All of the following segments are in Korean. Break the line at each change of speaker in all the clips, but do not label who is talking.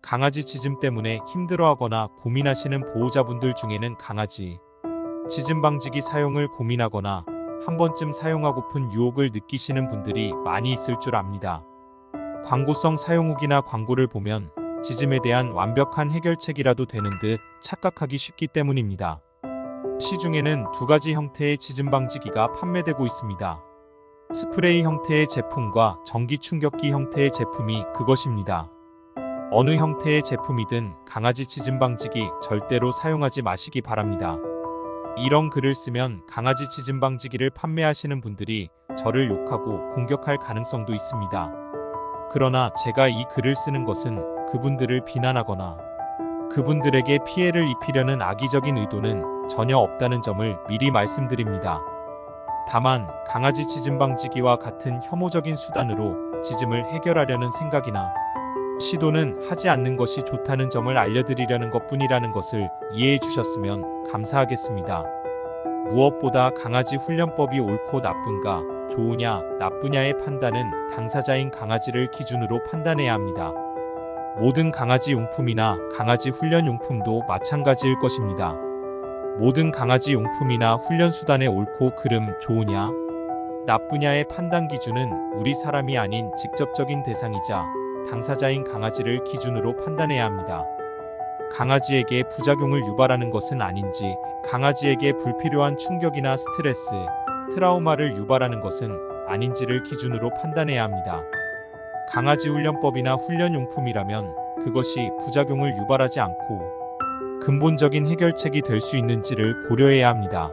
강아지 짖음 때문에 힘들어하거나 고민하시는 보호자분들 중에는 강아지 짖음 방지기 사용을 고민하거나 한 번쯤 사용하고픈 유혹을 느끼시는 분들이 많이 있을 줄 압니다. 광고성 사용 후기나 광고를 보면 짖음에 대한 완벽한 해결책이라도 되는 듯 착각하기 쉽기 때문입니다. 시중에는 두 가지 형태의 짖음 방지기가 판매되고 있습니다. 스프레이 형태의 제품과 전기 충격기 형태의 제품이 그것입니다. 어느 형태의 제품이든 강아지 짖음 방지기 절대로 사용하지 마시기 바랍니다. 이런 글을 쓰면 강아지 짖음 방지기를 판매하시는 분들이 저를 욕하고 공격할 가능성도 있습니다. 그러나 제가 이 글을 쓰는 것은 그분들을 비난하거나 그분들에게 피해를 입히려는 악의적인 의도는 전혀 없다는 점을 미리 말씀드립니다. 다만 강아지 짖음 방지기와 같은 혐오적인 수단으로 짖음을 해결하려는 생각이나 시도는 하지 않는 것이 좋다는 점을 알려드리려는 것뿐이라는 것을 이해해 주셨으면 감사하겠습니다. 무엇보다 강아지 훈련법이 옳고 나쁜가, 좋으냐, 나쁘냐의 판단은 당사자인 강아지를 기준으로 판단해야 합니다. 모든 강아지 용품이나 강아지 훈련 용품도 마찬가지일 것입니다. 모든 강아지 용품이나 훈련 수단의 옳고 그름, 좋으냐, 나쁘냐의 판단 기준은 우리 사람이 아닌 직접적인 대상이자 당사자인 강아지를 기준으로 판단해야 합니다. 강아지에게 부작용을 유발하는 것은 아닌지, 강아지에게 불필요한 충격이나 스트레스, 트라우마를 유발하는 것은 아닌지를 기준으로 판단해야 합니다. 강아지 훈련법이나 훈련용품이라면 그것이 부작용을 유발하지 않고 근본적인 해결책이 될 수 있는지를 고려해야 합니다.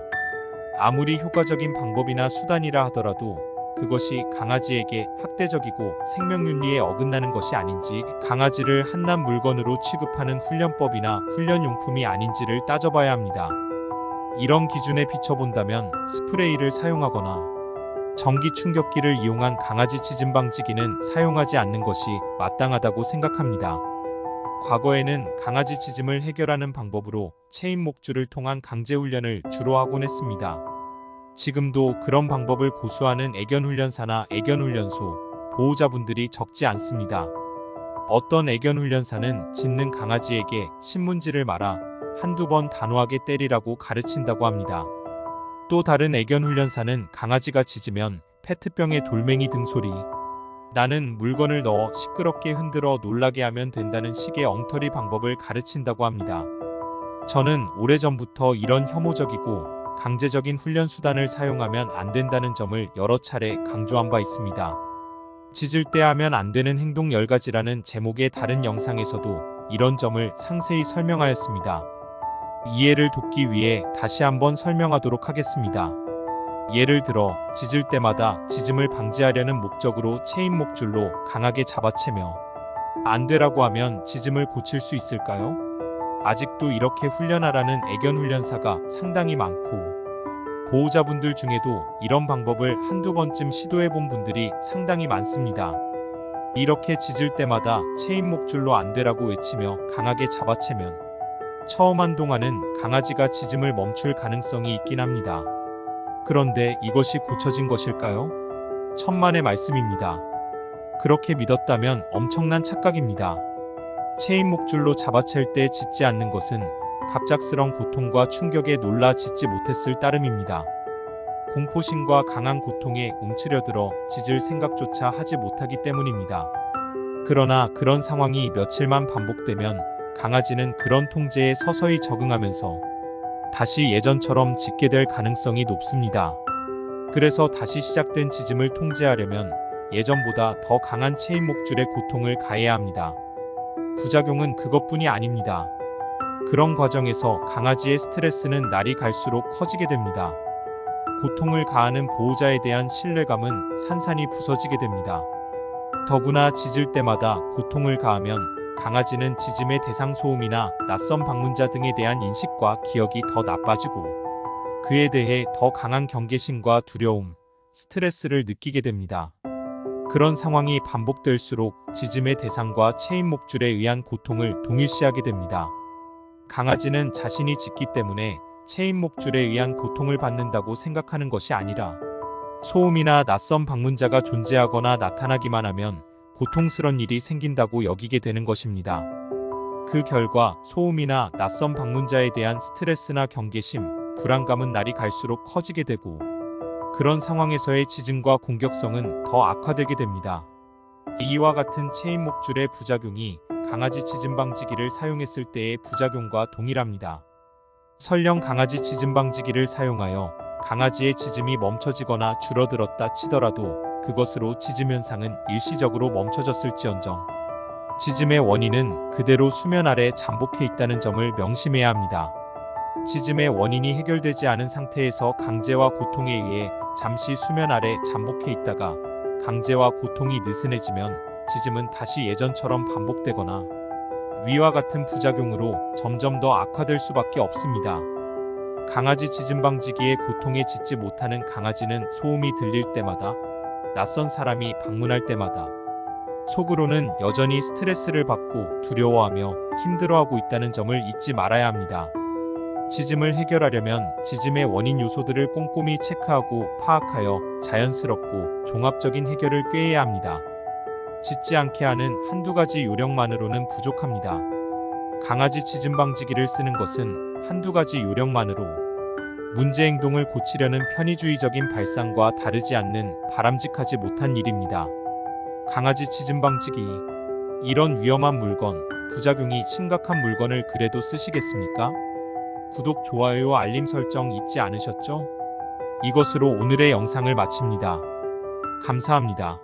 아무리 효과적인 방법이나 수단이라 하더라도 그것이 강아지에게 학대적이고 생명윤리에 어긋나는 것이 아닌지, 강아지를 한낱 물건으로 취급하는 훈련법이나 훈련용품이 아닌지를 따져봐야 합니다. 이런 기준에 비춰본다면 스프레이를 사용하거나 전기 충격기를 이용한 강아지 짖음 방지기는 사용하지 않는 것이 마땅하다고 생각합니다. 과거에는 강아지 짖음을 해결하는 방법으로 체인 목줄을 통한 강제 훈련을 주로 하곤 했습니다. 지금도 그런 방법을 고수하는 애견훈련사나 애견훈련소, 보호자분들이 적지 않습니다. 어떤 애견훈련사는 짖는 강아지에게 신문지를 말아 한두 번 단호하게 때리라고 가르친다고 합니다. 또 다른 애견훈련사는 강아지가 짖으면 페트병에 돌멩이 등소리, 나는 물건을 넣어 시끄럽게 흔들어 놀라게 하면 된다는 식의 엉터리 방법을 가르친다고 합니다. 저는 오래전부터 이런 혐오적이고 강제적인 훈련 수단을 사용하면 안 된다는 점을 여러 차례 강조한 바 있습니다. 짖을 때 하면 안 되는 행동 10가지라는 제목의 다른 영상에서도 이런 점을 상세히 설명하였습니다. 이해를 돕기 위해 다시 한번 설명하도록 하겠습니다. 예를 들어 짖을 때마다 짖음을 방지하려는 목적으로 체인 목줄로 강하게 잡아채며 안 되라고 하면 짖음을 고칠 수 있을까요? 아직도 이렇게 훈련하라는 애견훈련사가 상당히 많고 보호자분들 중에도 이런 방법을 한두 번쯤 시도해본 분들이 상당히 많습니다. 이렇게 짖을 때마다 체인 목줄로 안 되라고 외치며 강하게 잡아채면 처음 한동안은 강아지가 짖음을 멈출 가능성이 있긴 합니다. 그런데 이것이 고쳐진 것일까요? 천만의 말씀입니다. 그렇게 믿었다면 엄청난 착각입니다. 체인 목줄로 잡아챌 때 짖지 않는 것은 갑작스런 고통과 충격에 놀라 짖지 못했을 따름입니다. 공포심과 강한 고통에 움츠려들어 짖을 생각조차 하지 못하기 때문입니다. 그러나 그런 상황이 며칠만 반복되면 강아지는 그런 통제에 서서히 적응하면서 다시 예전처럼 짖게 될 가능성이 높습니다. 그래서 다시 시작된 짖음을 통제하려면 예전보다 더 강한 체인 목줄의 고통을 가해야 합니다. 부작용은 그것뿐이 아닙니다. 그런 과정에서 강아지의 스트레스는 날이 갈수록 커지게 됩니다. 고통을 가하는 보호자에 대한 신뢰감은 산산이 부서지게 됩니다. 더구나 짖을 때마다 고통을 가하면 강아지는 짖음의 대상 소음이나 낯선 방문자 등에 대한 인식과 기억이 더 나빠지고 그에 대해 더 강한 경계심과 두려움, 스트레스를 느끼게 됩니다. 그런 상황이 반복될수록 짖음의 대상과 체인 목줄에 의한 고통을 동일시하게 됩니다. 강아지는 자신이 짖기 때문에 체인 목줄에 의한 고통을 받는다고 생각하는 것이 아니라 소음이나 낯선 방문자가 존재하거나 나타나기만 하면 고통스런 일이 생긴다고 여기게 되는 것입니다. 그 결과 소음이나 낯선 방문자에 대한 스트레스나 경계심, 불안감은 날이 갈수록 커지게 되고 그런 상황에서의 지짐과 공격성은 더 악화되게 됩니다. 이와 같은 체인 목줄의 부작용이 강아지 지짐 방지기를 사용했을 때의 부작용과 동일합니다. 설령 강아지 지짐 방지기를 사용하여 강아지의 지짐이 멈춰지거나 줄어들었다 치더라도 그것으로 지짐 현상은 일시적으로 멈춰졌을지언정 지짐의 원인은 그대로 수면 아래 잠복해 있다는 점을 명심해야 합니다. 지짐의 원인이 해결되지 않은 상태에서 강제와 고통에 의해 잠시 수면 아래 잠복해 있다가 강제와 고통이 느슨해지면 지짐은 다시 예전처럼 반복되거나 위와 같은 부작용으로 점점 더 악화될 수밖에 없습니다. 강아지 지짐 방지기의 고통에 짖지 못하는 강아지는 소음이 들릴 때마다, 낯선 사람이 방문할 때마다 속으로는 여전히 스트레스를 받고 두려워하며 힘들어하고 있다는 점을 잊지 말아야 합니다. 지짐을 해결하려면 지짐의 원인 요소들을 꼼꼼히 체크하고 파악하여 자연스럽고 종합적인 해결을 꾀해야 합니다. 짖지 않게 하는 한두 가지 요령만으로는 부족합니다. 강아지 지짐 방지기를 쓰는 것은 한두 가지 요령만으로 문제 행동을 고치려는 편의주의적인 발상과 다르지 않는 바람직하지 못한 일입니다. 강아지 지짐 방지기, 이런 위험한 물건, 부작용이 심각한 물건을 그래도 쓰시겠습니까? 구독, 좋아요, 알림 설정 잊지 않으셨죠? 이것으로 오늘의 영상을 마칩니다. 감사합니다.